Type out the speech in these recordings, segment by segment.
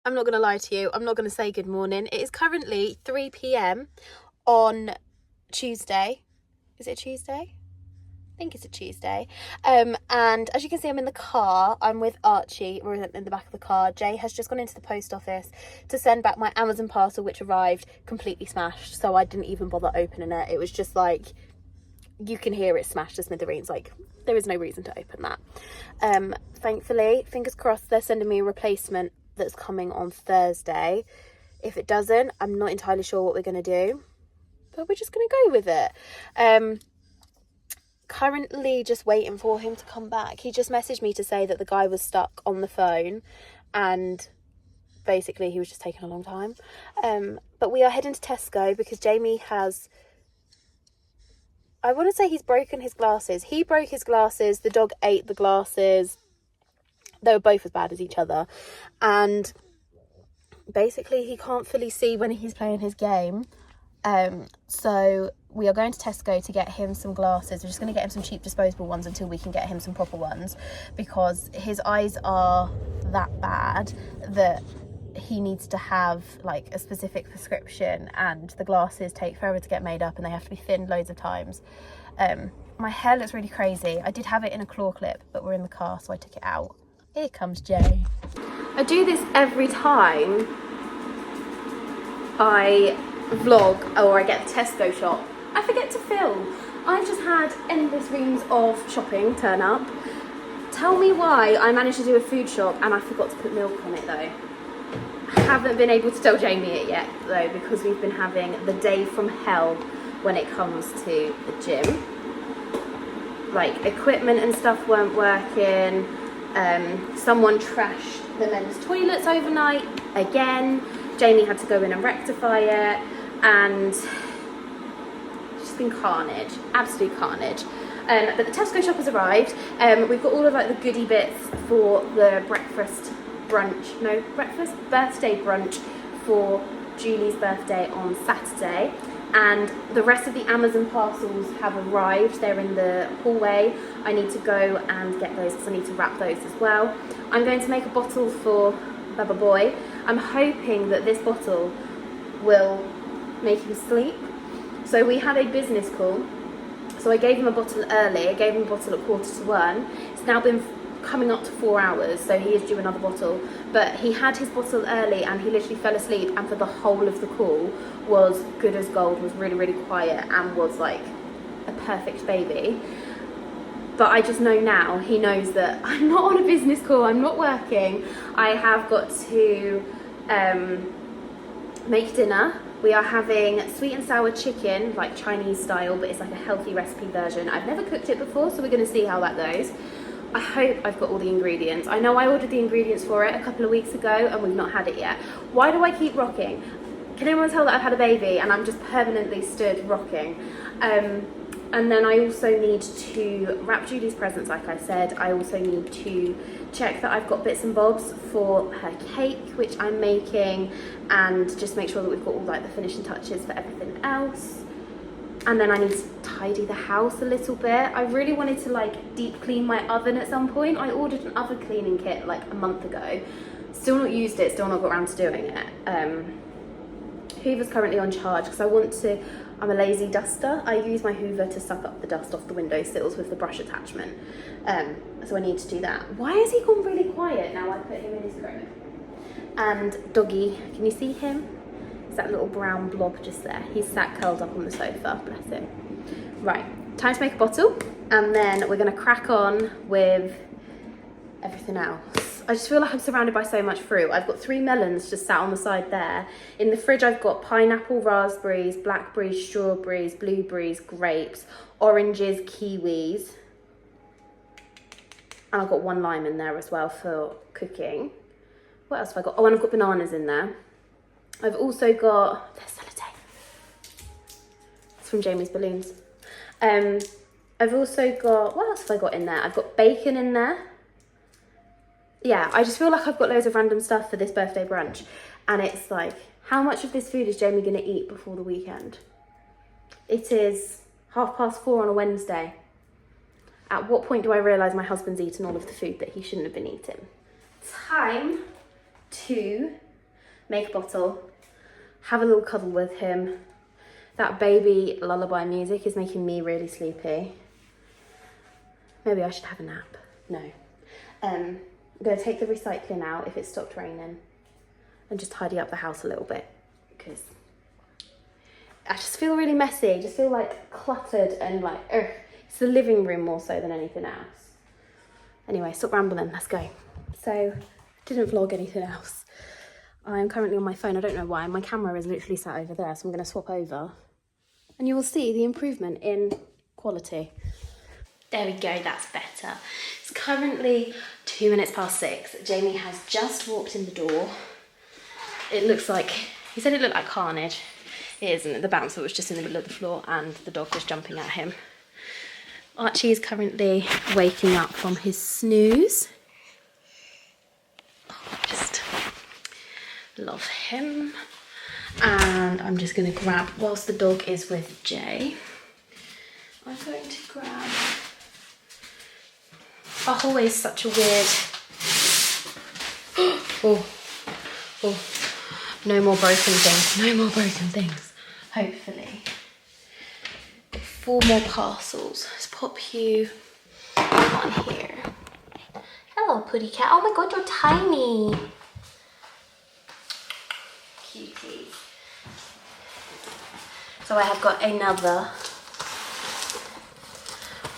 I'm not going to lie to you. I'm not going to say good morning. It is currently 3 p.m. on Tuesday. Is it Tuesday? I think it's a Tuesday. And as you can see, I'm in the car. I'm with Archie. We're in the back of the car. Jay has just gone into the post office to send back my Amazon parcel, which arrived completely smashed. So I didn't even bother opening it. It was just like, you can hear it smashed to smithereens. Like, there is no reason to open that. Thankfully, fingers crossed, they're sending me a replacement that's coming on Thursday. If it doesn't, I'm not entirely sure what we're going to do, but we're just going to go with it. Currently just waiting for him to come back. He just messaged me to say that the guy was stuck on the phone and basically he was just taking a long time. But we are heading to Tesco because Jamie has, I want to say he's broken his glasses. He broke his glasses, the dog ate the glasses. They were both as bad as each other. And basically he can't fully see when he's playing his game. So we are going to Tesco to get him some glasses. We're just going to get him some cheap disposable ones until we can get him some proper ones, because his eyes are that bad that he needs to have like a specific prescription, and the glasses take forever to get made up and they have to be thinned loads of times. My hair looks really crazy. I did have it in a claw clip, but we're in the car, so I took it out. Here comes Jay. I do this every time I vlog or I get the Tesco shop. I forget to film. I've just had endless reams of shopping turn up. Tell me why I managed to do a food shop and I forgot to put milk on it though. I haven't been able to tell Jamie it yet though, because we've been having the day from hell when it comes to the gym. Like, equipment and stuff weren't working. Someone trashed the men's toilets overnight again. Jamie had to go in and rectify it, and it's just been carnage, absolute carnage. But the Tesco shop has arrived. We've got all of like the goodie bits for the birthday brunch for Julie's birthday on Saturday. And the rest of the Amazon parcels have arrived. They're in the hallway. I need to go and get those because I need to wrap those as well. I'm going to make a bottle for Baba Boy. I'm hoping that this bottle will make him sleep. So we had a business call. So I gave him a bottle early. I gave him a bottle at 1:45. It's now been coming up to 4 hours, so he is due another bottle. But he had his bottle early and he literally fell asleep, and for the whole of the call was good as gold, was really, really quiet and was like a perfect baby. But I just know now, he knows that I'm not on a business call, I'm not working. I have got to make dinner. We are having sweet and sour chicken, like Chinese style, but it's like a healthy recipe version. I've never cooked it before, so we're going to see how that goes. I hope I've got all the ingredients. I know I ordered the ingredients for it a couple of weeks ago and we've not had it yet. Why do I keep rocking? Can anyone tell that I've had a baby and I'm just permanently stood rocking? And then I also need to wrap Julie's presents, like I said. I also need to check that I've got bits and bobs for her cake, which I'm making, and just make sure that we've got all like the finishing touches for everything else. And then I need to tidy the house a little bit. I really wanted to like deep clean my oven at some point. I ordered an oven cleaning kit like a month ago. Still not used it, still not got around to doing it. Hoover's currently on charge because I'm a lazy duster. I use my Hoover to suck up the dust off the windowsills with the brush attachment. So I need to do that. Why has he gone really quiet now I put him in his crib? And Doggy, can you see him? It's that little brown blob just there. He's sat curled up on the sofa, bless him. Right, time to make a bottle, and then we're gonna crack on with everything else. I just feel like I'm surrounded by so much fruit. I've got 3 melons just sat on the side there. In the fridge, I've got pineapple, raspberries, blackberries, strawberries, blueberries, grapes, oranges, kiwis. And I've got 1 lime in there as well for cooking. What else have I got? Oh, and I've got bananas in there. I've also got, there's sellotape. It's from Jamie's balloons. I've also got, what else have I got in there? I've got bacon in there. Yeah, I just feel like I've got loads of random stuff for this birthday brunch. And it's like, how much of this food is Jamie gonna eat before the weekend? It is 4:30 on a Wednesday. At what point do I realise my husband's eaten all of the food that he shouldn't have been eating? Time to make a bottle, have a little cuddle with him. That baby lullaby music is making me really sleepy. Maybe I should have a nap. No. I'm going to take the recycling out if it stopped raining and just tidy up the house a little bit because I just feel really messy. I just feel like cluttered and like, ugh. It's the living room more so than anything else. Anyway, stop rambling, let's go. So, I didn't vlog anything else. I'm currently on my phone, I don't know why. My camera is literally sat over there, so I'm going to swap over. And you will see the improvement in quality. There we go, that's better. It's currently 2 minutes past 6. Jamie has just walked in the door. It looks like, he said it looked like carnage. It isn't, the bouncer was just in the middle of the floor and the dog was jumping at him. Archie is currently waking up from his snooze. Oh, just love him. And I'm just gonna grab, whilst the dog is with Jay, I'm going to grab, always such a weird, oh, no more broken things, hopefully. 4 more parcels, let's pop you on here. Hello, Putty Cat, oh my God, you're tiny. Cuties. So I have got another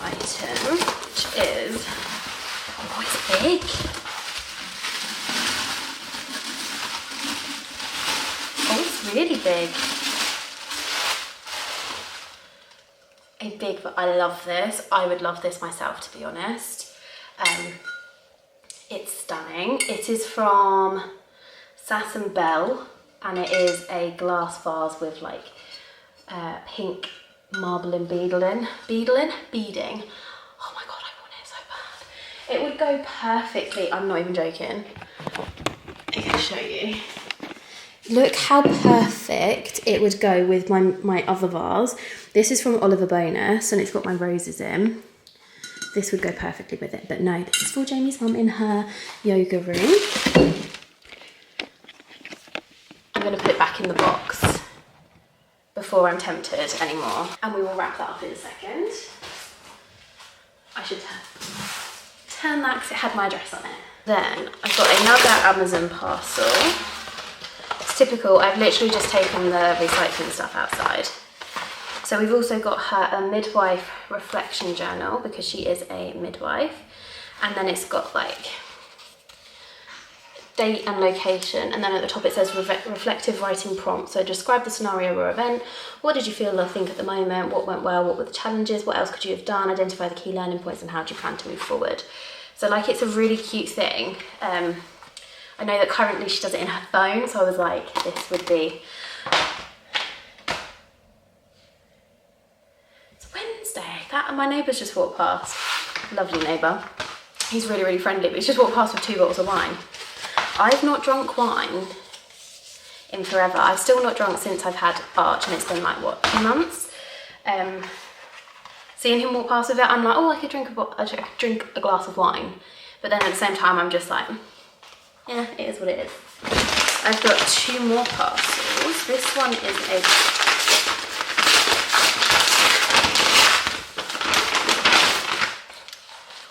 item, which is, oh, it's big. Oh, it's really big. But I love this. I would love this myself, to be honest. It's stunning. It is from Sass & Bell, and it is a glass vase with like pink marbling beading. Oh my God, I want it so bad. It would go perfectly, I'm not even joking. I can show you. Look how perfect it would go with my other vase. This is from Oliver Bonus and it's got my roses in. This would go perfectly with it, but no, this is for Jamie's mum in her yoga room. I'm gonna put it back in the box before I'm tempted anymore. And we will wrap that up in a second. I should turn that because it had my address on it. Then I've got another Amazon parcel. It's typical, I've literally just taken the recycling stuff outside. So we've also got her a midwife reflection journal because she is a midwife. And then it's got like date and location, and then at the top it says reflective writing prompt. So describe the scenario or event. What did you feel or think at the moment? What went well? What were the challenges? What else could you have done? Identify the key learning points and how do you plan to move forward? So like, it's a really cute thing. I know that currently she does it in her phone, so I was like, this would be... It's Wednesday. My neighbour's just walked past. Lovely neighbour. He's really, really friendly, but he's just walked past with 2 bottles of wine. I've not drunk wine in forever. I've still not drunk since I've had Arch, and it's been like, what, 2 months? Seeing him walk past with it, I'm like, oh, I could drink a glass of wine. But then at the same time, I'm just like, yeah, it is what it is. I've got 2 more parcels. This one is a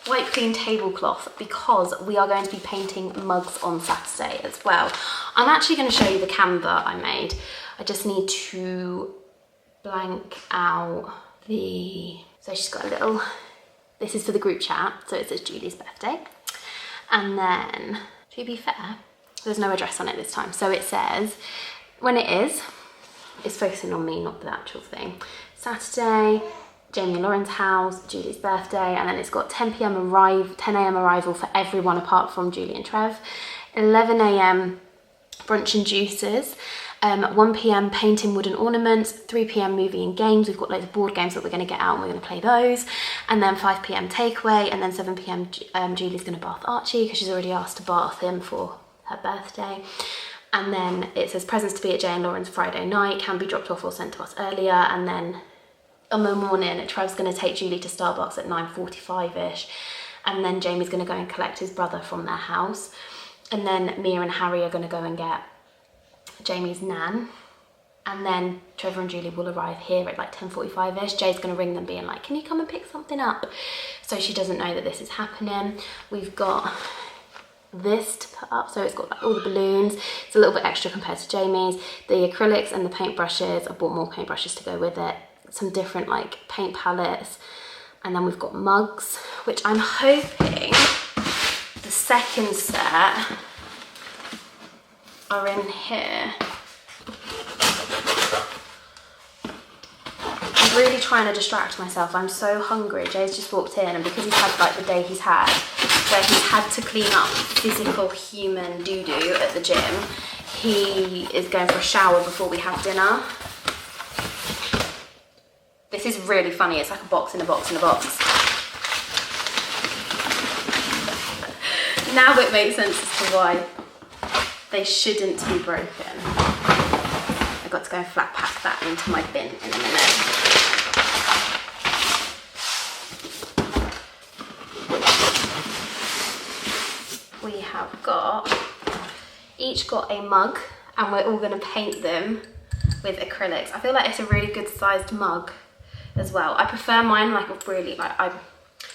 wipe clean tablecloth because we are going to be painting mugs on Saturday as well. I'm actually going to show you the Canva I made. I just need to blank out the... So she's got a little... This is for the group chat, so it says Julie's birthday. And then... To be fair, there's no address on it this time. So it says, when it is, it's focusing on me, not the actual thing. Saturday, Jamie and Lauren's house, Julie's birthday, and then it's got 10 a.m. arrival for everyone apart from Julie and Trev. 11 a.m. brunch and juices. 1 p.m. painting wooden ornaments, 3 p.m. movie and games. We've got loads of board games that we're going to get out and we're going to play those. And then 5 p.m. takeaway, and then 7 p.m. Julie's going to bath Archie because she's already asked to bath him for her birthday. And then it says presents to be at Jay and Lauren's Friday night, can be dropped off or sent to us earlier. And then on the morning, Trev's going to take Julie to Starbucks at 9:45ish. And then Jamie's going to go and collect his brother from their house. And then Mia and Harry are going to go and get Jamie's nan. And then Trevor and Julie will arrive here at like 10:45ish. Jay's gonna ring them being like, can you come and pick something up? So she doesn't know that this is happening. We've got this to put up, so it's got like all the balloons. It's a little bit extra compared to Jamie's. The acrylics and the paintbrushes, I bought more paintbrushes to go with it. Some different like paint palettes. And then we've got mugs, which I'm hoping the second set are in here. I'm really trying to distract myself. I'm so hungry. Jay's just walked in, and because he's had like the day he's had, where he's had to clean up physical human doo-doo at the gym, he is going for a shower before we have dinner. This is really funny. It's like a box in a box in a box. Now it makes sense as to why they shouldn't be broken. I've got to go and flat pack that into my bin in a minute. We have each got a mug, and we're all going to paint them with acrylics. I feel like it's a really good sized mug as well. I prefer mine like a really, like, I'm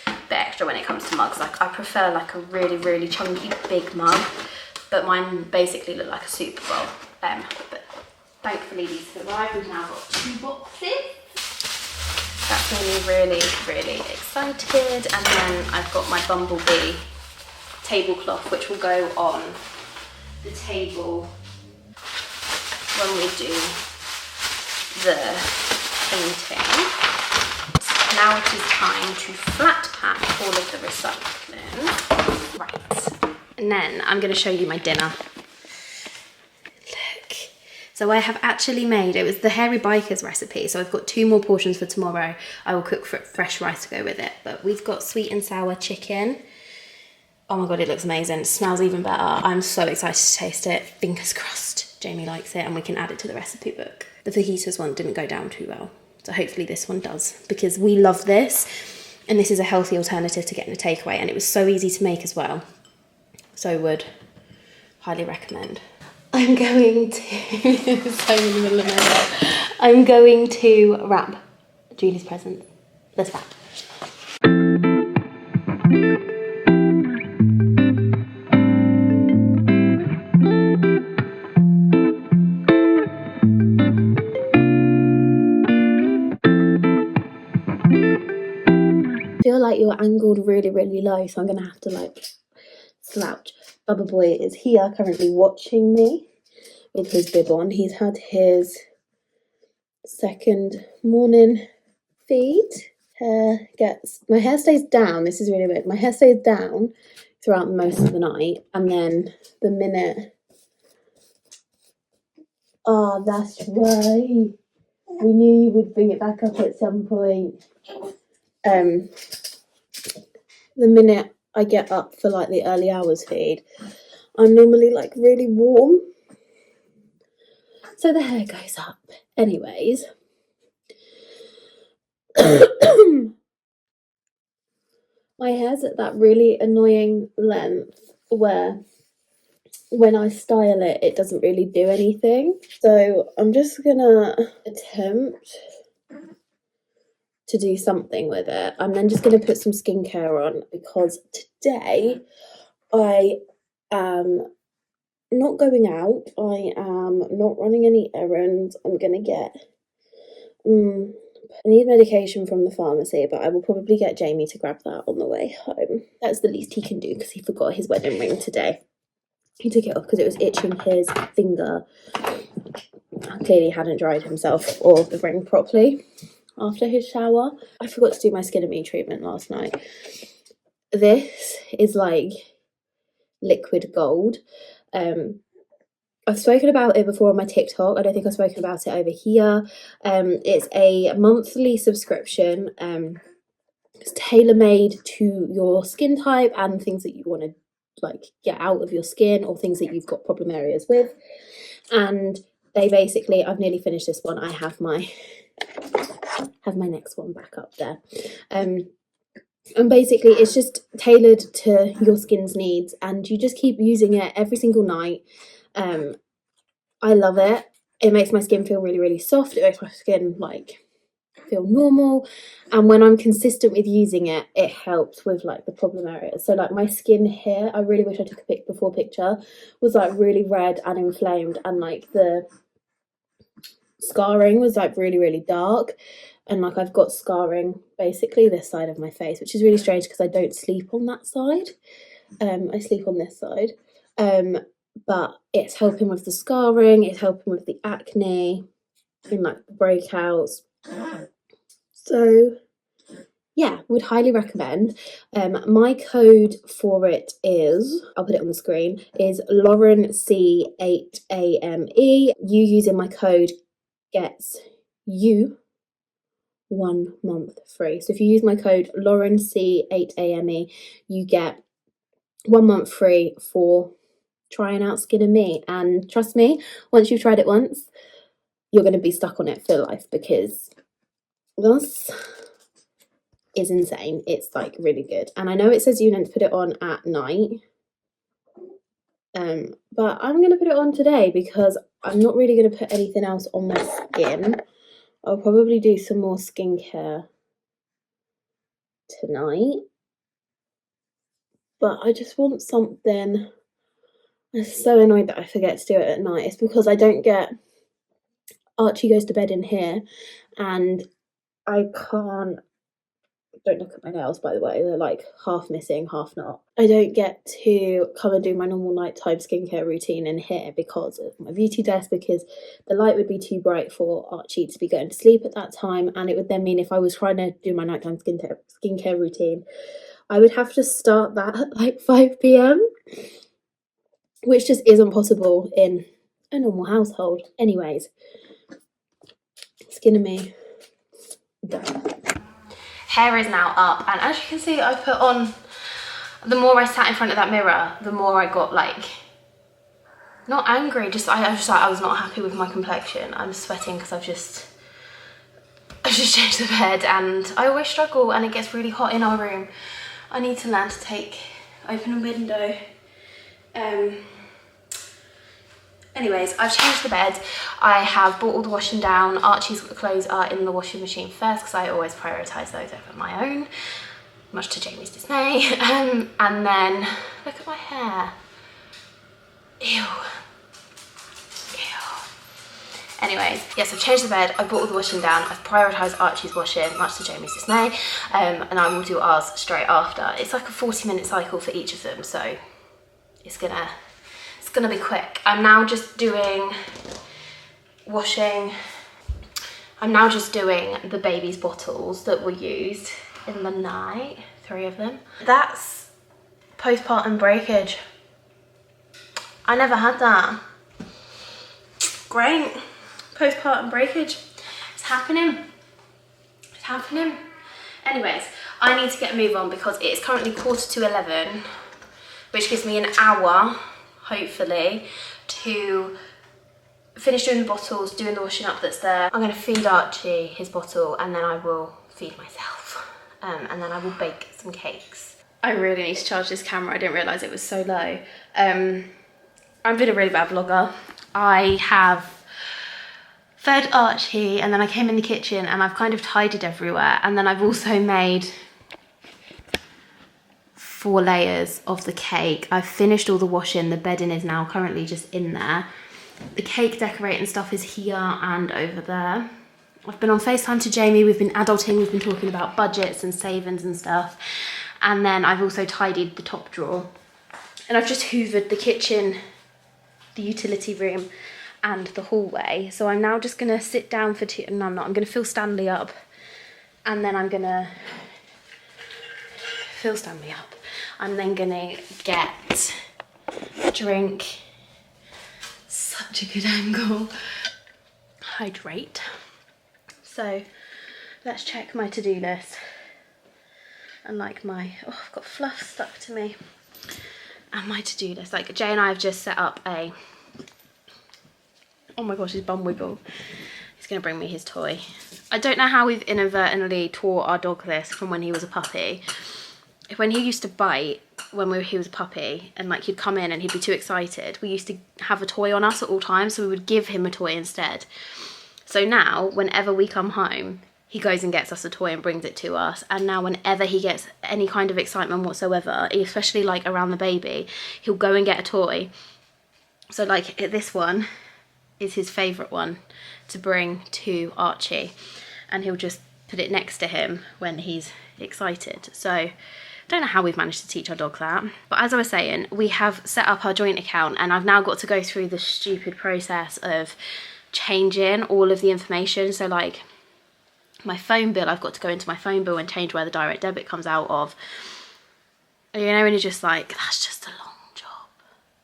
a bit extra when it comes to mugs. Like, I prefer like a really, really chunky big mug, but mine basically look like a soup bowl. But thankfully these have arrived. We've now got 2 boxes. That's made me really, really excited. And then I've got my Bumblebee tablecloth, which will go on the table when we do the painting. Now it is time to flat pack all of the recycling. Right, and then I'm going to show you my dinner. Look. So I have actually made, it was the Hairy Bikers recipe, so I've got 2 more portions for tomorrow. I will cook fresh rice to go with it, but we've got sweet and sour chicken. Oh my God, it looks amazing. It smells even better. I'm so excited to taste it. Fingers crossed Jamie likes it and we can add it to the recipe book. The fajitas one didn't go down too well, so hopefully this one does, because we love this, and this is a healthy alternative to getting a takeaway, and it was so easy to make as well. So would highly recommend. I'm going to, so in the middle of nowhere. I'm going to wrap Julie's present. Let's wrap. I feel like you're angled really, really low, so I'm gonna have to like slouch. Bubba Boy is here currently watching me with his bib on. He's had his second morning feed. My hair stays down. This is really weird. My hair stays down throughout most of the night, and then the minute, oh, that's right, we knew you would bring it back up at some point. The minute I get up for like the early hours feed, I'm normally like really warm, so the hair goes up. Anyways, my hair's at that really annoying length where when I style it, it doesn't really do anything. So I'm just gonna attempt to do something with it. I'm then just going to put some skincare on, because today I am not going out. I am not running any errands. I'm going to get... I need medication from the pharmacy, but I will probably get Jamie to grab that on the way home. That's the least he can do, because he forgot his wedding ring today. He took it off because it was itching his finger. Clearly hadn't dried himself or the ring properly after his shower. I forgot to do my Skin and Me treatment last night. This is like liquid gold. I've spoken about it before on my TikTok. I don't think I've spoken about it over here. It's a monthly subscription. It's tailor-made to your skin type and things that you want to like get out of your skin, or things that you've got problem areas with. And they basically, I've nearly finished this one. I have my next one back up there. And basically it's just tailored to your skin's needs, and you just keep using it every single night. I love it. It makes my skin feel really, really soft. It makes my skin like feel normal, and when I'm consistent with using it, it helps with like the problem areas. So like my skin here, I really wish I took a before picture, was like really red and inflamed, and like the scarring was like really, really dark, and like I've got scarring basically this side of my face, which is really strange because I don't sleep on that side. I sleep on this side, but it's helping with the scarring, it's helping with the acne and like the breakouts. So yeah, would highly recommend. My code for it is, I'll put it on the screen, is Lauren C8AME. You using my code gets you 1 month free. So if you use my code Lauren C8AME, you get 1 month free for trying out Skin and Me. And trust me, once you've tried it once, you're going to be stuck on it for life, because this is insane. It's like really good. And I know it says you need to put it on at night, but I'm going to put it on today because I'm not really going to put anything else on my skin. I'll probably do some more skincare tonight, but I just want something. I'm so annoyed that I forget to do it at night. It's because I don't get, Archie goes to bed in here and I can't, don't look at my nails by the way, they're like half missing, half not. I don't get to come and do my normal nighttime skincare routine in here because of my beauty desk, because the light would be too bright for Archie to be going to sleep at that time, and it would then mean if I was trying to do my nighttime skincare routine, I would have to start that at like 5 p.m, which just isn't possible in a normal household. Anyways, Skin and Me done. Hair is now up, and as you can see, I put on, the more I sat in front of that mirror, the more I got like, not angry, just I was not happy with my complexion. I'm sweating because I've just changed the bed, and I always struggle, and it gets really hot in our room. I need to learn to open a window. Anyways, I've changed the bed. I have brought all the washing down. Archie's clothes are in the washing machine first because I always prioritise those over my own, much to Jamie's dismay. And then, look at my hair. Ew. Ew. Anyways, yes, I've changed the bed. I've brought all the washing down. I've prioritised Archie's washing, much to Jamie's dismay. And I will do ours straight after. It's like a 40-minute cycle for each of them, so it's gonna be quick. I'm now just doing washing. I'm now just doing the baby's bottles that were used in the night, 3 of them. That's postpartum breakage. I never had that. Great. Postpartum breakage. It's happening. It's happening. Anyways, I need to get a move on because it is currently 11:15, which gives me an hour, hopefully, to finish doing the bottles, doing the washing up that's there. I'm going to feed Archie his bottle, and then I will feed myself, and then I will bake some cakes. I really need to charge this camera. I didn't realise it was so low. I've been a really bad vlogger. I have fed Archie, and then I came in the kitchen and I've kind of tidied everywhere, and then I've also made 4 layers of the cake. I've finished all the washing. The bedding is now currently just in there. The cake decorating stuff is here and over there. I've been on FaceTime to Jamie. We've been adulting. We've been talking about budgets and savings and stuff. And then I've also tidied the top drawer. And I've just hoovered the kitchen, the utility room, and the hallway. So I'm now just going to sit down for no, I'm not. I'm going to fill Stanley up. And then I'm going to fill Stanley up. I'm then gonna get a drink. Such a good angle. Hydrate. So let's check my to-do list. And like I've got fluff stuck to me. And my to-do list. Like Jay and I have just set up oh my gosh, his bum wiggle. He's gonna bring me his toy. I don't know how we've inadvertently taught our dog this from when he was a puppy. when he used to bite, when he was a puppy, and like he'd come in and he'd be too excited, we used to have a toy on us at all times, so we would give him a toy instead. So now, whenever we come home, he goes and gets us a toy and brings it to us. And now whenever he gets any kind of excitement whatsoever, especially like around the baby, he'll go and get a toy. So like this one is his favourite one to bring to Archie, and he'll just put it next to him when he's excited. So I don't know how we've managed to teach our dog that. But as I was saying, we have set up our joint account, and I've now got to go through the stupid process of changing all of the information. So like my phone bill, I've got to go into my phone bill and change where the direct debit comes out of. You know, and you're just like, that's just a long job.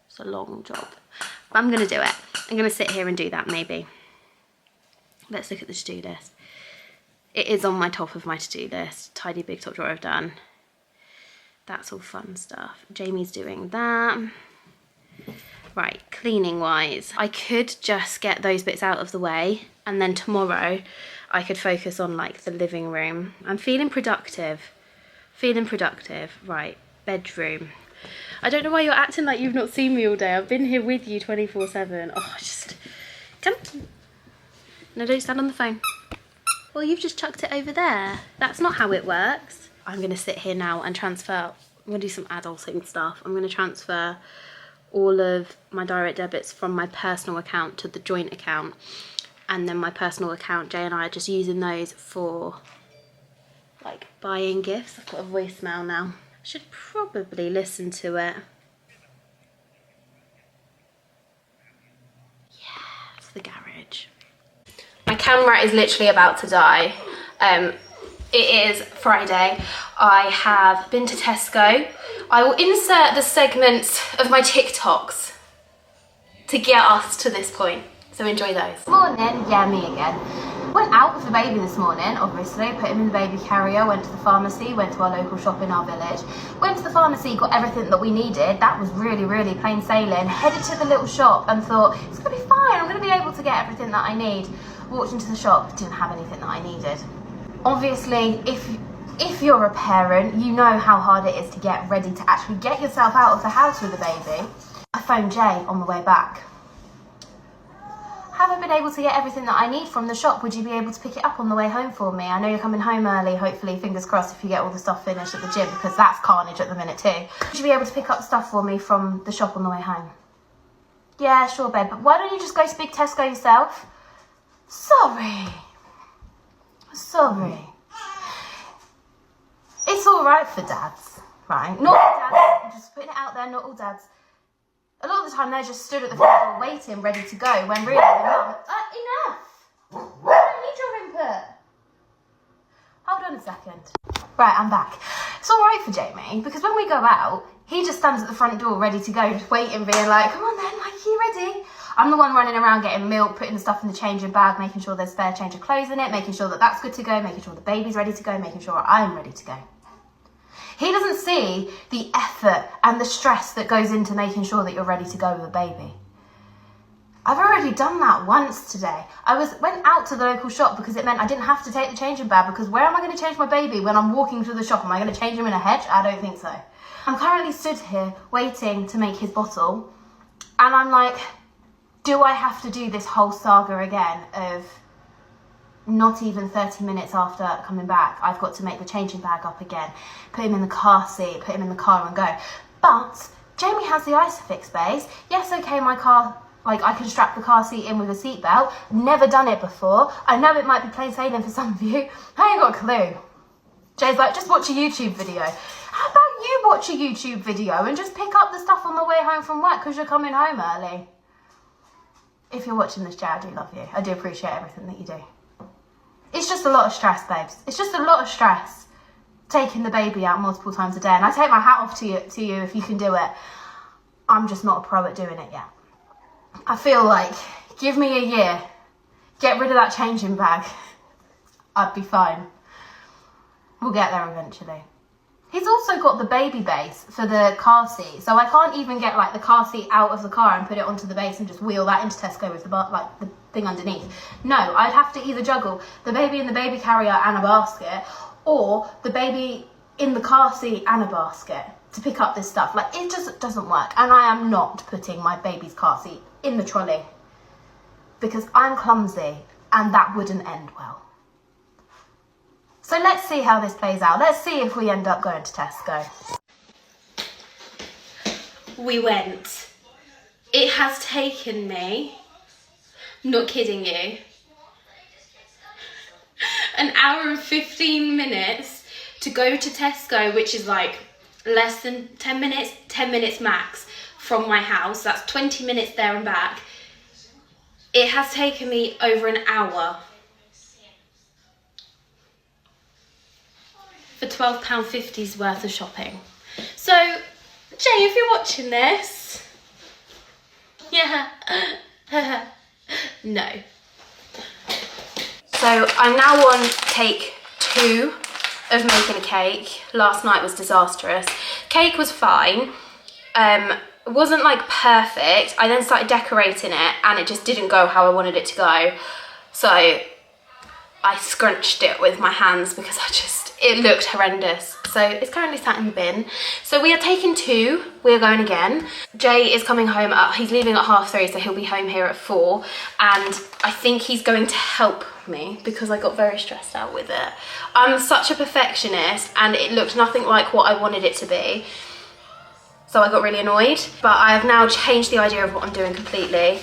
It's a long job. But I'm going to do it. I'm going to sit here and do that maybe. Let's look at the to-do list. It is on my top of my to-do list. Tidy big top drawer I've done. That's all fun stuff. Jamie's doing that. Right, cleaning wise, I could just get those bits out of the way, and then tomorrow I could focus on like the living room. I'm feeling productive. Right, bedroom. I don't know why you're acting like you've not seen me all day. I've been here with you 24/7. Oh, just come. No, don't stand on the phone. Well, you've just chucked it over there. That's not how it works. I'm gonna sit here now and transfer. I'm gonna do some adulting stuff. I'm gonna transfer all of my direct debits from my personal account to the joint account, and then my personal account, Jay and I are just using those for like buying gifts. I've got a voicemail now. I should probably listen to it. Yeah, it's the garage. My camera is literally about to die. It is Friday. I have been to Tesco. I will insert the segments of my TikToks to get us to this point. So enjoy those. Morning, yeah, me again. Went out with the baby this morning, obviously. Put him in the baby carrier, went to the pharmacy, went to our local shop in our village. Went to the pharmacy, got everything that we needed. That was really, really plain sailing. Headed to the little shop and thought, it's gonna be fine. I'm gonna be able to get everything that I need. Walked into the shop, didn't have anything that I needed. Obviously, if you're a parent, you know how hard it is to get ready to actually get yourself out of the house with a baby. I phoned Jay on the way back. Haven't been able to get everything that I need from the shop. Would you be able to pick it up on the way home for me? I know you're coming home early, hopefully, fingers crossed, if you get all the stuff finished at the gym, because that's carnage at the minute too. Would you be able to pick up stuff for me from the shop on the way home? Yeah, sure, babe, but why don't you just go to Big Tesco yourself? Sorry. It's all right for dads, right? Not all dads, I'm just putting it out there, not all dads. A lot of the time they're just stood at the front door waiting, ready to go, when really the mum, enough! I don't need your input. Hold on a second. Right, I'm back. It's all right for Jamie, because when we go out, he just stands at the front door ready to go, just waiting, being like, come on then, like, you ready? I'm the one running around getting milk, putting the stuff in the changing bag, making sure there's spare change of clothes in it, making sure that that's good to go, making sure the baby's ready to go, making sure I'm ready to go. He doesn't see the effort and the stress that goes into making sure that you're ready to go with a baby. I've already done that once today. Went out to the local shop because it meant I didn't have to take the changing bag, because where am I going to change my baby when I'm walking through the shop? Am I going to change him in a hedge? I don't think so. I'm currently stood here waiting to make his bottle, and I'm like, do I have to do this whole saga again of not even 30 minutes after coming back, I've got to make the changing bag up again, put him in the car seat, put him in the car and go. But Jamie has the Isofix base. Yes, okay, my car, like I can strap the car seat in with a seatbelt. Never done it before. I know it might be plain sailing for some of you. I ain't got a clue. Jay's like, just watch a YouTube video. How about you watch a YouTube video and just pick up the stuff on the way home from work because you're coming home early? If you're watching this, Jay, I do love you. I do appreciate everything that you do. It's just a lot of stress, babes. It's just a lot of stress taking the baby out multiple times a day. And I take my hat off to you if you can do it. I'm just not a pro at doing it yet. I feel like, give me a year, get rid of that changing bag, I'd be fine. We'll get there eventually. He's also got the baby base for the car seat, so I can't even get like the car seat out of the car and put it onto the base and just wheel that into Tesco with the thing underneath. No, I'd have to either juggle the baby in the baby carrier and a basket, or the baby in the car seat and a basket to pick up this stuff. Like, it just doesn't work. And I am not putting my baby's car seat in the trolley because I'm clumsy and that wouldn't end well. So let's see how this plays out. Let's see if we end up going to Tesco. We went. It has taken me, not kidding you, an hour and 15 minutes to go to Tesco, which is like less than 10 minutes max from my house. That's 20 minutes there and back. It has taken me over an hour for £12.50's worth of shopping. So, Jay, if you're watching this, yeah, no. So I'm now on take 2 of making a cake. Last night was disastrous. Cake was fine. It wasn't like perfect. I then started decorating it and it just didn't go how I wanted it to go. So I scrunched it with my hands because it looked horrendous. So it's currently sat in the bin. So we are taking 2, we're going again. Jay is coming home, he's leaving at 3:30, so he'll be home here at 4. And I think he's going to help me because I got very stressed out with it. I'm such a perfectionist and it looked nothing like what I wanted it to be. So I got really annoyed, but I have now changed the idea of what I'm doing completely.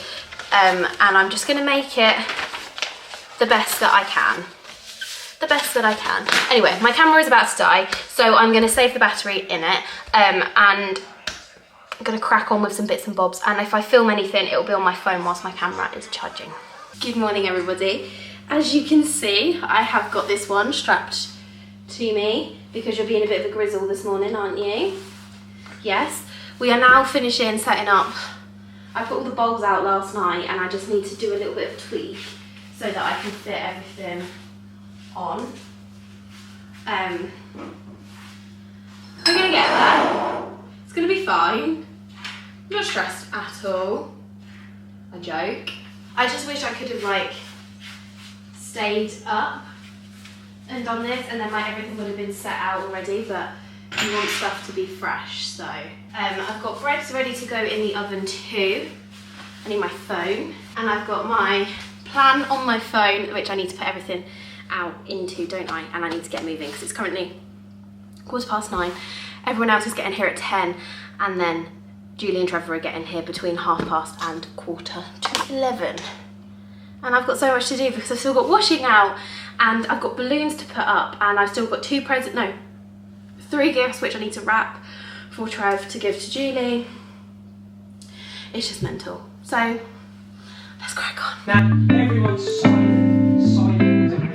And I'm just gonna make it the best that I can. The best that I can. Anyway, my camera is about to die, so I'm gonna save the battery in it, and I'm gonna crack on with some bits and bobs, and if I film anything, it'll be on my phone whilst my camera is charging. Good morning, everybody. As you can see, I have got this one strapped to me because you're being a bit of a grizzle this morning, aren't you? Yes. We are now finishing setting up. I put all the bulbs out last night and I just need to do a little bit of tweak so that I can fit everything on. I'm gonna get there. It's gonna be fine. I'm not stressed at all. I joke. I just wish I could have like stayed up and done this and then like everything would have been set out already, but you want stuff to be fresh. So I've got breads ready to go in the oven too. I need my phone and I've got my plan on my phone, which I need to put everything out into, don't I? And I need to get moving because it's currently 9:15. Everyone else is getting here at 10 and then Julie and Trevor are getting here between 10:30 and 11:15. And I've got so much to do because I've still got washing out and I've got balloons to put up and I've still got 3 gifts which I need to wrap for Trev to give to Julie. It's just mental. So let's crack on. Now everyone's silent as it.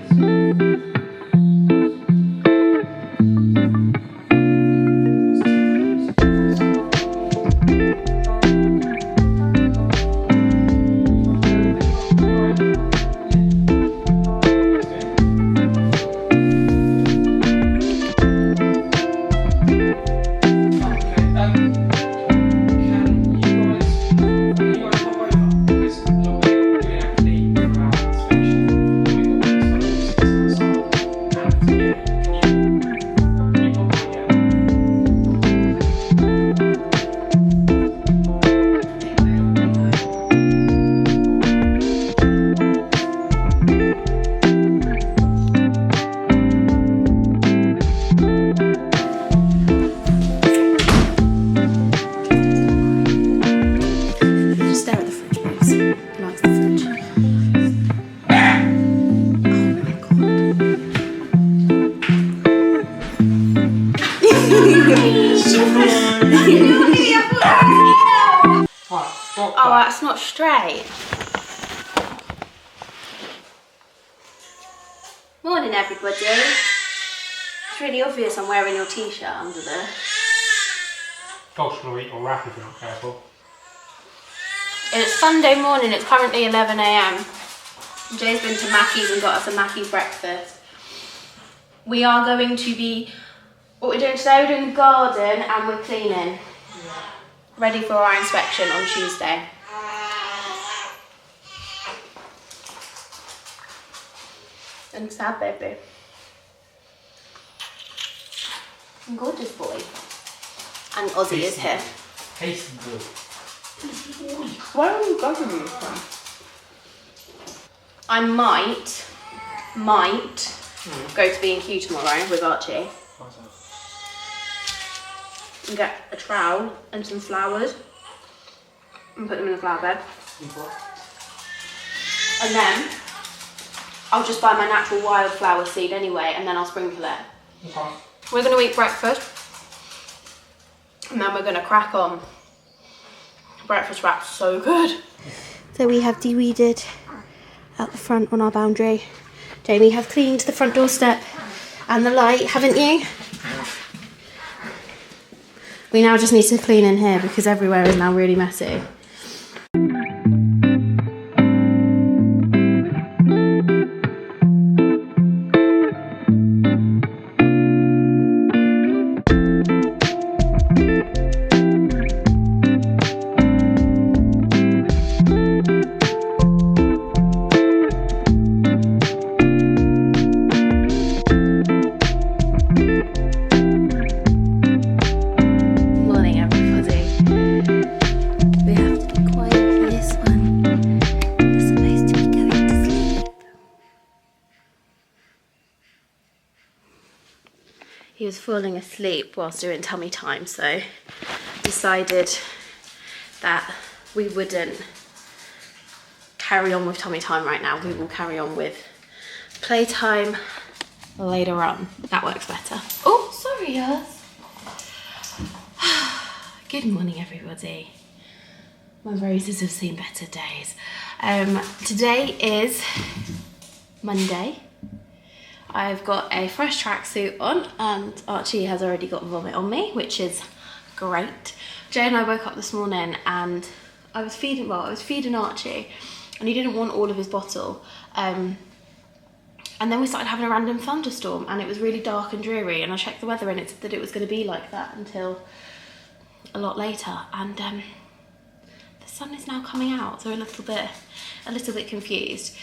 Oh, that's not straight. Morning, everybody. It's really obvious I'm wearing your t-shirt under there. Dog's gonna eat your wrap if you're not careful. It's Sunday morning, it's currently 11 AM. Jay's been to Mackey's and got us a Mackey's breakfast. We are going to be, what we're doing today, we're doing the garden and we're cleaning. Ready for our inspection on Tuesday. And sad, baby. Gorgeous boy. And Ozzy is here. Hasty boy. Where are you going from? I might go to B&Q tomorrow with Archie and get a trowel and some flowers and put them in the flower bed. And then I'll just buy my natural wildflower seed anyway, and then I'll sprinkle it. Okay. We're going to eat breakfast and then we're going to crack on. Breakfast wrap's so good. So we have de-weeded out the front on our boundary. Jamie, have cleaned the front doorstep and the light, haven't you? We now just need to clean in here because everywhere is now really messy. He was falling asleep whilst doing tummy time, so decided that we wouldn't carry on with tummy time right now. We will carry on with playtime later on. That works better. Oh, sorry, yes. Good morning, everybody. My roses have seen better days. Today is Monday. I've got a fresh tracksuit on and Archie has already got vomit on me, which is great. Jay and I woke up this morning and I was feeding Archie and he didn't want all of his bottle. And then we started having a random thunderstorm and it was really dark and dreary, and I checked the weather and it said that it was going to be like that until a lot later, and the sun is now coming out, so a little bit confused.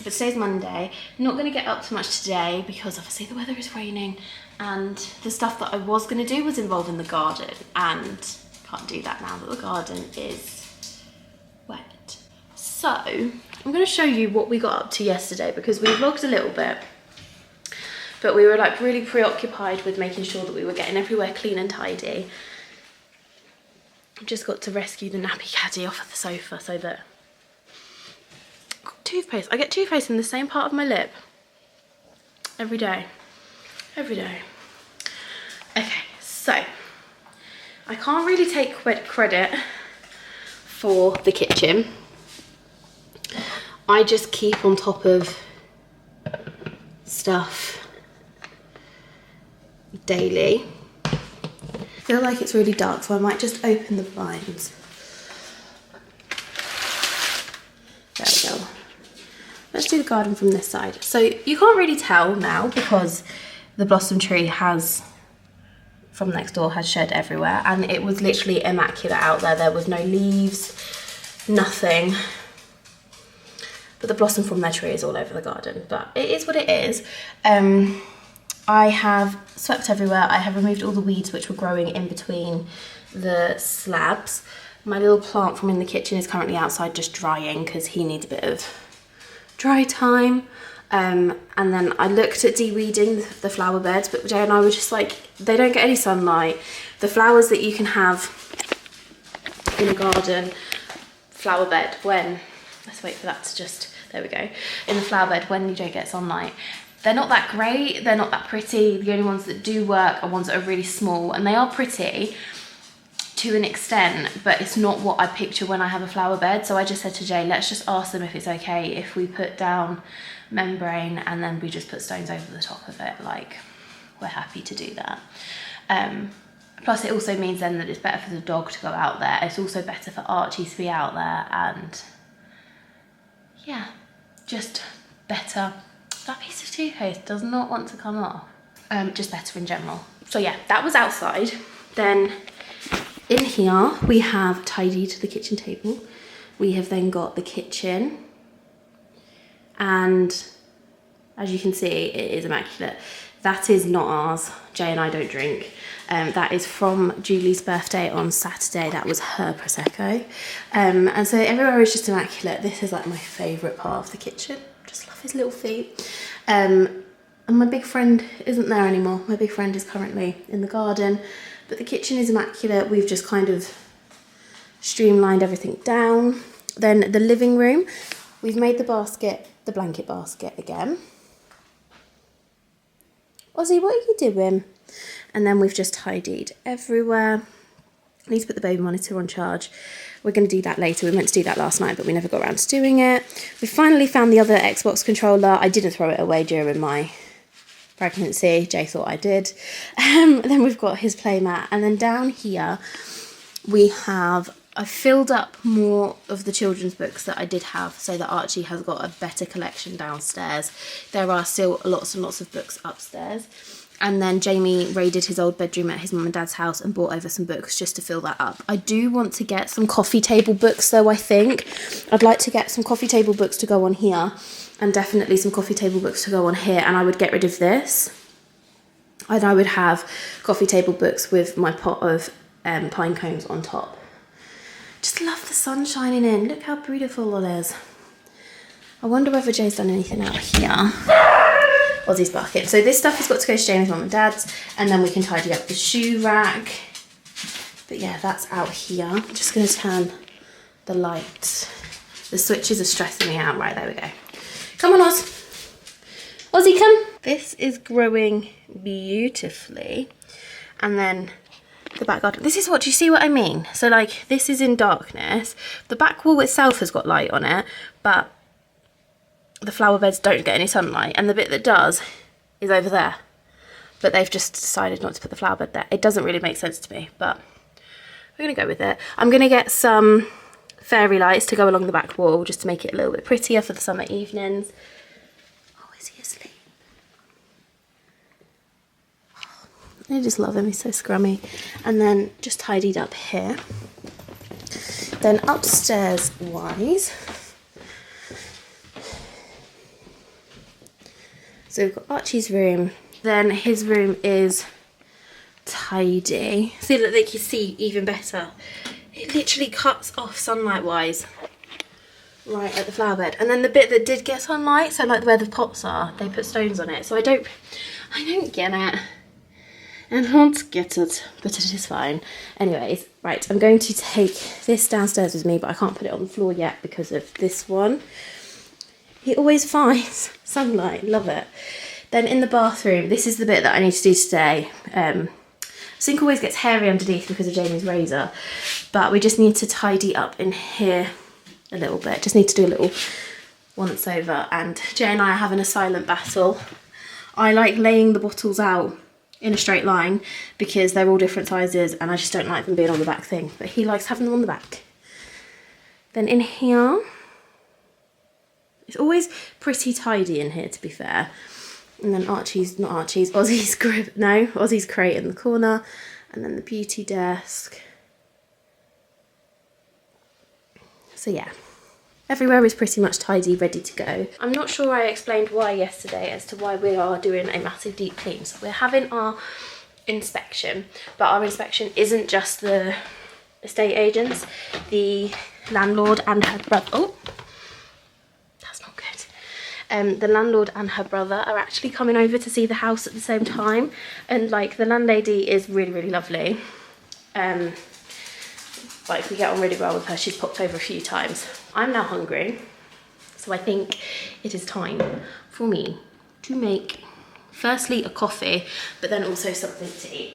But today's Monday. Not going to get up too much today because obviously the weather is raining and the stuff that I was going to do was involved in the garden, and can't do that now that the garden is wet. So I'm going to show you what we got up to yesterday because we vlogged a little bit, but we were like really preoccupied with making sure that we were getting everywhere clean and tidy. I just got to rescue the nappy caddy off of the sofa so that toothpaste. I get toothpaste in the same part of my lip every day. Okay, so I can't really take credit for the kitchen. I just keep on top of stuff daily. I feel like it's really dark, so I might just open the blinds. There we go. Let's do the garden from this side. So you can't really tell now because the blossom tree from next door has shed everywhere, and it was literally immaculate out there. There was no leaves, nothing. But the blossom from their tree is all over the garden, but it is what it is. I have swept everywhere. I have removed all the weeds which were growing in between the slabs. My little plant from in the kitchen is currently outside just drying because he needs a bit of dry time. And then I looked at de-weeding the flower beds, but Jay and I were just like, they don't get any sunlight. The flowers that you can have in a garden flower bed when, let's wait for that to just, there we go, in the flower bed when you don't get sunlight, they're not that great, they're not that pretty. The only ones that do work are ones that are really small, and they are pretty to an extent, but it's not what I picture when I have a flower bed. So I just said to Jay, let's just ask them if it's okay if we put down membrane and then we just put stones over the top of it. Like, we're happy to do that. Plus it also means then that it's better for the dog to go out there. It's also better for Archie to be out there, and yeah, just better. That piece of toothpaste does not want to come off. Just better in general. So yeah, that was outside. Then in here we have tidied the kitchen table. We have then got the kitchen, and as you can see, it is immaculate. That is not ours. Jay and I don't drink. That is from Julie's birthday on Saturday. That was her Prosecco. And so everywhere is just immaculate. This is like my favourite part of the kitchen. Just love his little feet. And my big friend isn't there anymore. My big friend is currently in the garden, but the kitchen is immaculate. We've just kind of streamlined everything down. Then the living room, we've made the basket, the blanket basket again. Ozzy, what are you doing? And then we've just tidied everywhere. I need to put the baby monitor on charge. We're going to do that later. We meant to do that last night, but we never got around to doing it. We finally found the other Xbox controller. I didn't throw it away during my pregnancy. Jay thought I did. Then we've got his playmat. And then down here, I filled up more of the children's books that I did have so that Archie has got a better collection downstairs. There are still lots and lots of books upstairs. And then Jamie raided his old bedroom at his mum and dad's house and brought over some books just to fill that up. I do want to get some coffee table books though, I think. I'd like to get some coffee table books to go on here and definitely some coffee table books to go on here, and I would get rid of this. And I would have coffee table books with my pot of pine cones on top. Just love the sun shining in. Look how beautiful it is. I wonder whether Jay's done anything out here. Ozzy's bucket. So this stuff has got to go to Jamie's mum and dad's, and then we can tidy up the shoe rack. But yeah, that's out here. I'm just going to turn the light. The switches are stressing me out. Right, there we go. Come on, Oz. Ozzy, come. This is growing beautifully. And then the back garden. This is what, do you see what I mean? So like, this is in darkness. The back wall itself has got light on it, but the flower beds don't get any sunlight, and the bit that does is over there, but they've just decided not to put the flower bed there. It doesn't really make sense to me, but we're gonna go with it. I'm gonna get some fairy lights to go along the back wall just to make it a little bit prettier for the summer evenings. Oh, is he asleep? I just love him, he's so scrummy. And then just tidied up here. Then upstairs wise, so we've got Archie's room, then his room is tidy. See that they can see even better. It literally cuts off sunlight wise right at the flower bed. And then the bit that did get sunlight, so like where the pots are, they put stones on it. So I don't get it. I don't get it, but it is fine. Anyways, right, I'm going to take this downstairs with me, but I can't put it on the floor yet because of this one. He always finds sunlight, love it. Then in the bathroom, this is the bit that I need to do today. Sink always gets hairy underneath because of Jamie's razor, but we just need to tidy up in here a little bit. Just need to do a little once over, and Jay and I are having a silent battle. I like laying the bottles out in a straight line because they're all different sizes and I just don't like them being on the back thing, but he likes having them on the back. Then in here, it's always pretty tidy in here, to be fair. And then Ozzy's crate in the corner, and then the beauty desk. So yeah, everywhere is pretty much tidy, ready to go. I'm not sure I explained why yesterday as to why we are doing a massive deep clean. So we're having our inspection, but our inspection isn't just the estate agents, the landlord and her brother. Oh, that's not good. The landlord and her brother are actually coming over to see the house at the same time, and like the landlady is really, really lovely. Like we get on really well with her. She's popped over a few times. I'm now hungry, so I think it is time for me to make firstly a coffee, but then also something to eat.